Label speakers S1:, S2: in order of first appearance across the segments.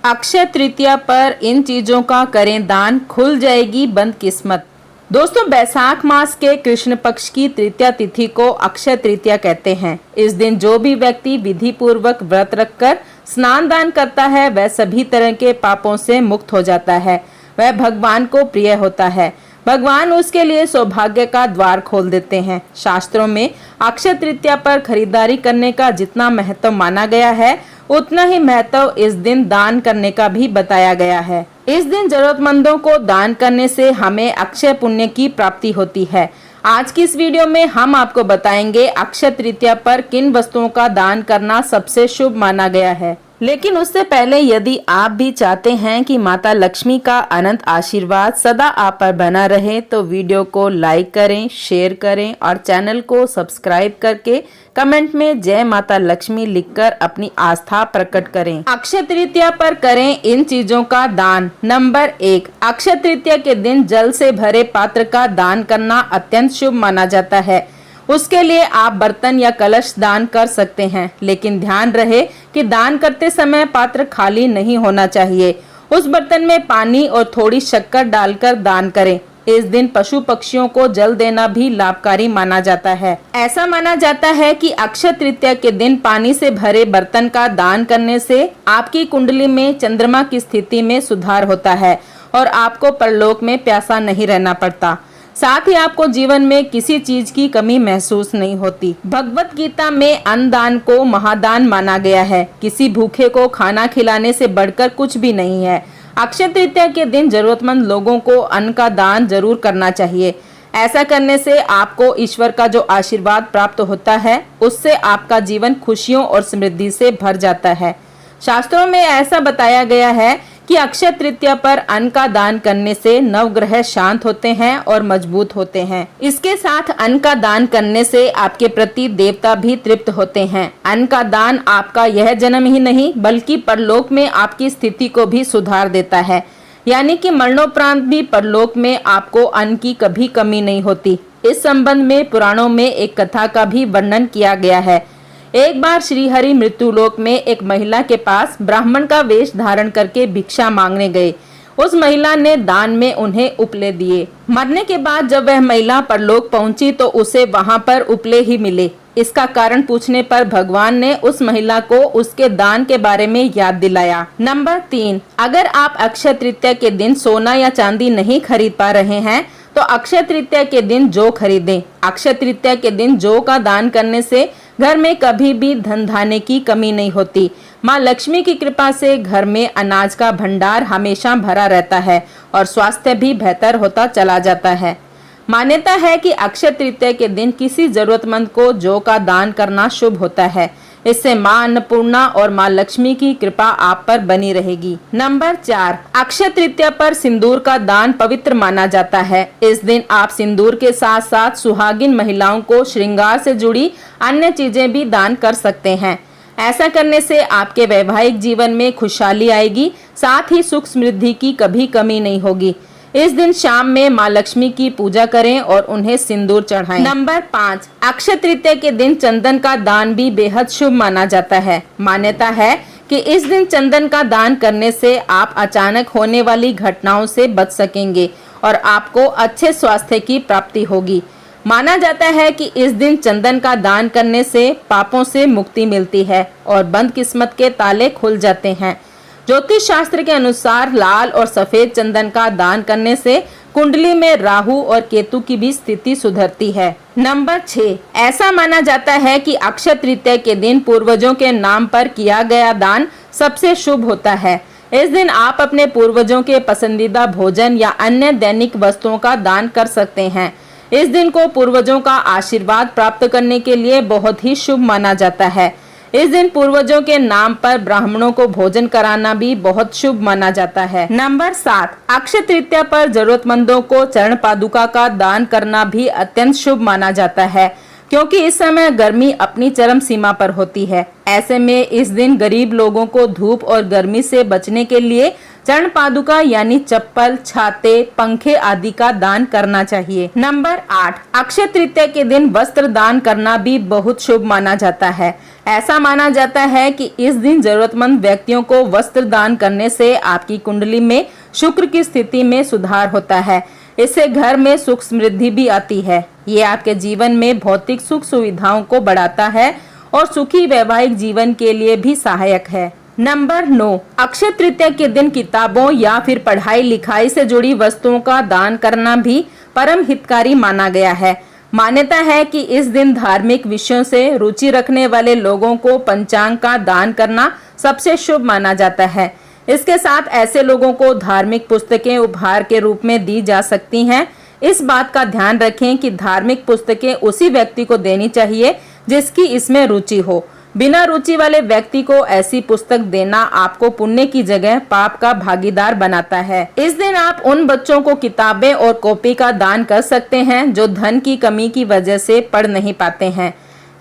S1: अक्षय तृतीया पर इन चीजों का करें दान, खुल जाएगी बंद किस्मत। दोस्तों, बैसाख मास के कृष्ण पक्ष की तृतीया तिथि को अक्षय तृतीया कहते हैं। इस दिन जो भी व्यक्ति विधि पूर्वक व्रत रखकर स्नान दान करता है वह सभी तरह के पापों से मुक्त हो जाता है। वह भगवान को प्रिय होता है। भगवान उसके लिए सौभाग्य का द्वार खोल देते हैं। शास्त्रों में अक्षय तृतीया पर खरीदारी करने का जितना महत्व माना गया है, उतना ही महत्व इस दिन दान करने का भी बताया गया है। इस दिन जरूरतमंदों को दान करने से हमें अक्षय पुण्य की प्राप्ति होती है। आज की इस वीडियो में हम आपको बताएंगे अक्षय तृतीया पर किन वस्तुओं का दान करना सबसे शुभ माना गया है। लेकिन उससे पहले यदि आप भी चाहते हैं कि माता लक्ष्मी का अनंत आशीर्वाद सदा आप पर बना रहे तो वीडियो को लाइक करें, शेयर करें और चैनल को सब्सक्राइब करके कमेंट में जय माता लक्ष्मी लिखकर अपनी आस्था प्रकट करें। अक्षय तृतीया पर करें इन चीजों का दान। नंबर 1, अक्षय तृतीया के दिन जल से भरे पात्र का दान करना अत्यंत शुभ माना जाता है। उसके लिए आप बर्तन या कलश दान कर सकते हैं, लेकिन ध्यान रहे कि दान करते समय पात्र खाली नहीं होना चाहिए। उस बर्तन में पानी और थोड़ी शक्कर डालकर दान करें। इस दिन पशु पक्षियों को जल देना भी लाभकारी माना जाता है। ऐसा माना जाता है कि अक्षय तृतीया के दिन पानी से भरे बर्तन का दान करने से आपकी कुंडली में चंद्रमा की स्थिति में सुधार होता है और आपको परलोक में प्यासा नहीं रहना पड़ता। साथ ही आपको जीवन में किसी चीज की कमी महसूस नहीं होती। भगवत गीता में अन्न दान को महादान माना गया है। किसी भूखे को खाना खिलाने से बढ़कर कुछ भी नहीं है। अक्षय तृतीया के दिन जरूरतमंद लोगों को अन्न का दान जरूर करना चाहिए। ऐसा करने से आपको ईश्वर का जो आशीर्वाद प्राप्त होता है, उससे आपका जीवन खुशियों और समृद्धि से भर जाता है। शास्त्रों में ऐसा बताया गया है कि अक्षय तृतीया पर अन्न का दान करने से नवग्रह शांत होते हैं और मजबूत होते हैं। इसके साथ अन्न का दान करने से आपके प्रति देवता भी तृप्त होते हैं। अन्न का दान आपका यह जन्म ही नहीं बल्कि परलोक में आपकी स्थिति को भी सुधार देता है, यानी कि मरणोपरांत भी परलोक में आपको अन्न की कभी कमी नहीं होती। इस संबंध में पुराणों में एक कथा का भी वर्णन किया गया है। एक बार श्रीहरि मृत्युलोक में एक महिला के पास ब्राह्मण का वेश धारण करके भिक्षा मांगने गए। उस महिला ने दान में उन्हें उपले दिए। मरने के बाद जब वह महिला परलोक पहुंची तो उसे वहां पर उपले ही मिले। इसका कारण पूछने पर भगवान ने उस महिला को उसके दान के बारे में याद दिलाया। नंबर 3, अगर आप अक्षय तृतीया के दिन सोना या चांदी नहीं खरीद पा रहे हैं तो अक्षय तृतीया के दिन जौ खरीदें। अक्षय तृतीया के दिन जौ का दान करने से घर में कभी भी धन धान्य की कमी नहीं होती। माँ लक्ष्मी की कृपा से घर में अनाज का भंडार हमेशा भरा रहता है और स्वास्थ्य भी बेहतर होता चला जाता है। मान्यता है कि अक्षय तृतीया के दिन किसी जरूरतमंद को जौ का दान करना शुभ होता है। इससे माँ अन्नपूर्णा और माँ लक्ष्मी की कृपा आप पर बनी रहेगी। नंबर 4, अक्षय तृतीया पर सिंदूर का दान पवित्र माना जाता है। इस दिन आप सिंदूर के साथ साथ सुहागिन महिलाओं को श्रृंगार से जुड़ी अन्य चीजें भी दान कर सकते हैं। ऐसा करने से आपके वैवाहिक जीवन में खुशहाली आएगी, साथ ही सुख समृद्धि की कभी कमी नहीं होगी। इस दिन शाम में माँ लक्ष्मी की पूजा करें और उन्हें सिंदूर चढ़ाएं। नंबर 5, अक्षय तृतीया के दिन चंदन का दान भी बेहद शुभ माना जाता है। मान्यता है कि इस दिन चंदन का दान करने से आप अचानक होने वाली घटनाओं से बच सकेंगे और आपको अच्छे स्वास्थ्य की प्राप्ति होगी। माना जाता है कि इस दिन चंदन का दान करने से पापों से मुक्ति मिलती है और बंद किस्मत के ताले खुल जाते हैं। ज्योतिष शास्त्र के अनुसार लाल और सफेद चंदन का दान करने से कुंडली में राहु और केतु की भी स्थिति सुधरती है। नंबर 6, ऐसा माना जाता है कि अक्षय तृतीया के दिन पूर्वजों के नाम पर किया गया दान सबसे शुभ होता है। इस दिन आप अपने पूर्वजों के पसंदीदा भोजन या अन्य दैनिक वस्तुओं का दान कर सकते हैं। इस दिन को पूर्वजों का आशीर्वाद प्राप्त करने के लिए बहुत ही शुभ माना जाता है। इस दिन पूर्वजों के नाम पर ब्राह्मणों को भोजन कराना भी बहुत शुभ माना जाता है। नंबर 7, अक्षय तृतीया पर जरूरतमंदों को चरण पादुका का दान करना भी अत्यंत शुभ माना जाता है, क्योंकि इस समय गर्मी अपनी चरम सीमा पर होती है। ऐसे में इस दिन गरीब लोगों को धूप और गर्मी से बचने के लिए चरण पादुका यानी चप्पल, छाते, पंखे आदि का दान करना चाहिए। नंबर 8, अक्षय तृतीया के दिन वस्त्र दान करना भी बहुत शुभ माना जाता है। ऐसा माना जाता है कि इस दिन जरूरतमंद व्यक्तियों को वस्त्र दान करने से आपकी कुंडली में शुक्र की स्थिति में सुधार होता है। इससे घर में सुख समृद्धि भी आती है। ये आपके जीवन में भौतिक सुख सुविधाओं को बढ़ाता है और सुखी वैवाहिक जीवन के लिए भी सहायक है। नंबर 9, अक्षय तृतीया के दिन किताबों या फिर पढ़ाई लिखाई से जुड़ी वस्तुओं का दान करना भी परम हितकारी माना गया है। मान्यता है कि इस दिन धार्मिक विषयों से रुचि रखने वाले लोगों को पंचांग का दान करना सबसे शुभ माना जाता है। इसके साथ ऐसे लोगों को धार्मिक पुस्तकें उपहार के रूप में दी जा सकती हैं। इस बात का ध्यान रखें कि धार्मिक पुस्तकें उसी व्यक्ति को देनी चाहिए जिसकी इसमें रुचि हो। बिना रुचि वाले व्यक्ति को ऐसी पुस्तक देना आपको पुण्य की जगह पाप का भागीदार बनाता है। इस दिन आप उन बच्चों को किताबें और कॉपी का दान कर सकते हैं जो धन की कमी की वजह से पढ़ नहीं पाते हैं।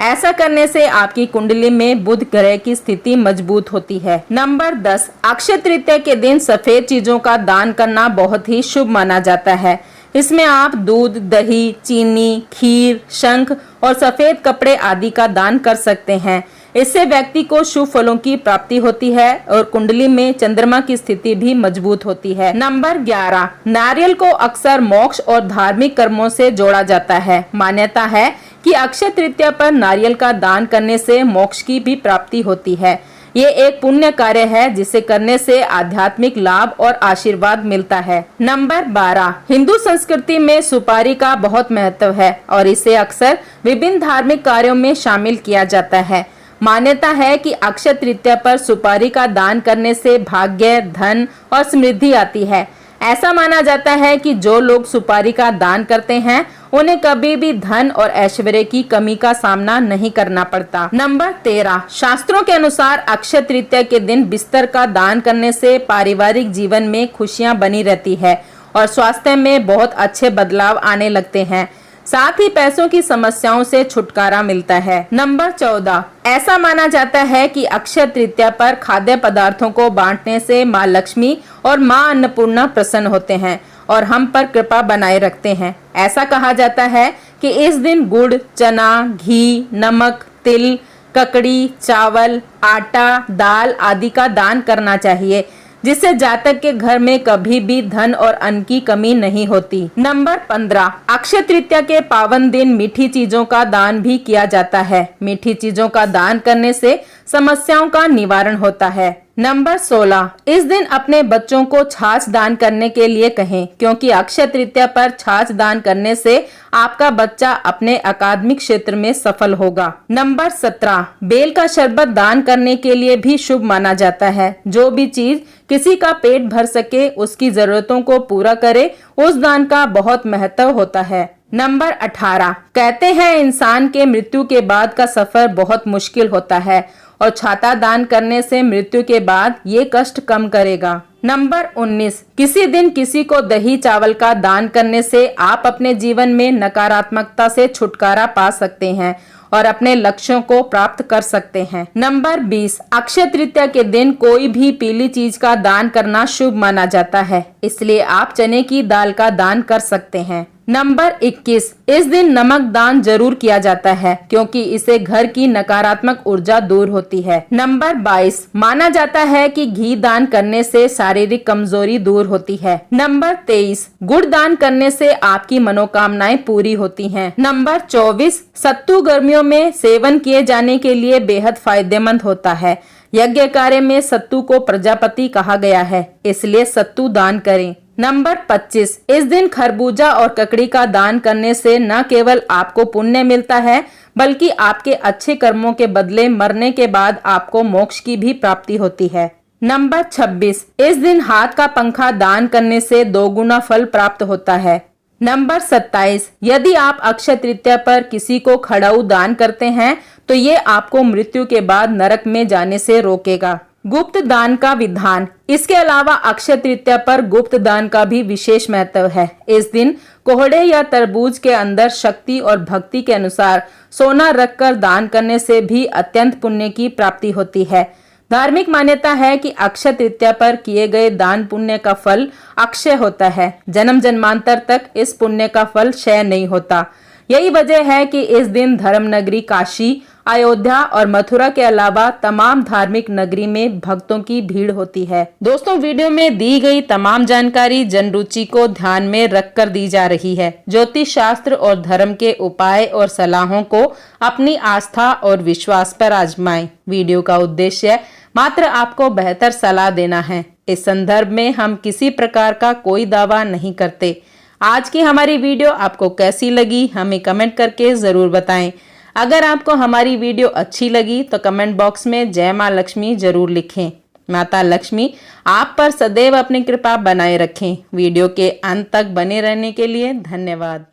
S1: ऐसा करने से आपकी कुंडली में बुध ग्रह की स्थिति मजबूत होती है। नंबर 10, अक्षय तृतीया के दिन सफेद चीजों का दान करना बहुत ही शुभ माना जाता है। इसमें आप दूध, दही, चीनी, खीर, शंख और सफेद कपड़े आदि का दान कर सकते हैं। इससे व्यक्ति को शुभ फलों की प्राप्ति होती है और कुंडली में चंद्रमा की स्थिति भी मजबूत होती है। नंबर 11, नारियल को अक्सर मोक्ष और धार्मिक कर्मों से जोड़ा जाता है। मान्यता है कि अक्षय तृतीया पर नारियल का दान करने से मोक्ष की भी प्राप्ति होती है। ये एक पुण्य कार्य है जिसे करने से आध्यात्मिक लाभ और आशीर्वाद मिलता है। नंबर 12, हिंदू संस्कृति में सुपारी का बहुत महत्व है और इसे अक्सर विभिन्न धार्मिक कार्यों में शामिल किया जाता है। मान्यता है कि अक्षय तृतीया पर सुपारी का दान करने से भाग्य, धन और समृद्धि आती है। ऐसा माना जाता है कि जो लोग सुपारी का दान करते हैं उन्हें कभी भी धन और ऐश्वर्य की कमी का सामना नहीं करना पड़ता। नंबर 13, शास्त्रों के अनुसार अक्षय तृतीया के दिन बिस्तर का दान करने से पारिवारिक जीवन में खुशियां बनी रहती है और स्वास्थ्य में बहुत अच्छे बदलाव आने लगते हैं। साथ ही पैसों की समस्याओं से छुटकारा मिलता है। नंबर 14, ऐसा माना जाता है कि अक्षय तृतीया पर खाद्य पदार्थों को बांटने से माँ लक्ष्मी और माँ अन्नपूर्णा प्रसन्न होते हैं और हम पर कृपा बनाए रखते हैं। ऐसा कहा जाता है कि इस दिन गुड़, चना, घी, नमक, तिल, ककड़ी, चावल, आटा, दाल आदि का दान करना चाहिए, जिससे जातक के घर में कभी भी धन और अन्न की कमी नहीं होती। नंबर 15, अक्षय तृतीया के पावन दिन मीठी चीजों का दान भी किया जाता है। मीठी चीजों का दान करने से समस्याओं का निवारण होता है। नंबर 16, इस दिन अपने बच्चों को छाछ दान करने के लिए कहें, क्योंकि अक्षय तृतीया पर छाछ दान करने से आपका बच्चा अपने अकादमिक क्षेत्र में सफल होगा। नंबर 17, बेल का शरबत दान करने के लिए भी शुभ माना जाता है। जो भी चीज किसी का पेट भर सके, उसकी जरूरतों को पूरा करे, उस दान का बहुत महत्व होता है। नंबर 18, कहते हैं इंसान के मृत्यु के बाद का सफर बहुत मुश्किल होता है और छाता दान करने से मृत्यु के बाद ये कष्ट कम करेगा। नंबर 19, किसी दिन किसी को दही चावल का दान करने से आप अपने जीवन में नकारात्मकता से छुटकारा पा सकते हैं और अपने लक्ष्यों को प्राप्त कर सकते हैं। नंबर 20, अक्षय तृतीया के दिन कोई भी पीली चीज का दान करना शुभ माना जाता है, इसलिए आप चने की दाल का दान कर सकते हैं। नंबर 21, इस दिन नमक दान जरूर किया जाता है, क्योंकि इससे घर की नकारात्मक ऊर्जा दूर होती है। नंबर 22, माना जाता है कि घी दान करने से शारीरिक कमजोरी दूर होती है। नंबर 23, गुड़ दान करने से आपकी मनोकामनाएं पूरी होती हैं। नंबर 24, सत्तू गर्मियों में सेवन किए जाने के लिए बेहद फायदेमंद होता है। यज्ञ कार्य में सत्तू को प्रजापति कहा गया है, इसलिए सत्तू दान करें। नंबर 25, इस दिन खरबूजा और ककड़ी का दान करने से न केवल आपको पुण्य मिलता है, बल्कि आपके अच्छे कर्मों के बदले मरने के बाद आपको मोक्ष की भी प्राप्ति होती है। नंबर 26, इस दिन हाथ का पंखा दान करने से 2 गुना फल प्राप्त होता है। नंबर 27, यदि आप अक्षय तृतीया पर किसी को खड़ाऊ दान करते हैं तो ये आपको मृत्यु के बाद नरक में जाने से रोकेगा। गुप्त दान का विधान, इसके अलावा अक्षय तृतीया पर गुप्त दान का भी विशेष महत्व है। इस दिन कोहड़े या तरबूज के अंदर शक्ति और भक्ति के अनुसार सोना रखकर दान करने से भी अत्यंत पुण्य की प्राप्ति होती है। धार्मिक मान्यता है कि अक्षय तृतीया पर किए गए दान पुण्य का फल अक्षय होता है। जन्म जन्मांतर तक इस पुण्य का फल क्षय नहीं होता। यही वजह है कि इस दिन धर्म नगरी काशी, अयोध्या और मथुरा के अलावा तमाम धार्मिक नगरी में भक्तों की भीड़ होती है। दोस्तों, वीडियो में दी गई तमाम जानकारी जन रुचि को ध्यान में रखकर दी जा रही है। ज्योतिष शास्त्र और धर्म के उपाय और सलाहों को अपनी आस्था और विश्वास पर आजमाएं। वीडियो का उद्देश्य मात्र आपको बेहतर सलाह देना है। इस संदर्भ में हम किसी प्रकार का कोई दावा नहीं करते। आज की हमारी वीडियो आपको कैसी लगी हमें कमेंट करके जरूर बताएं। अगर आपको हमारी वीडियो अच्छी लगी तो कमेंट बॉक्स में जय मां लक्ष्मी जरूर लिखें। माता लक्ष्मी आप पर सदैव अपनी कृपा बनाए रखें। वीडियो के अंत तक बने रहने के लिए धन्यवाद।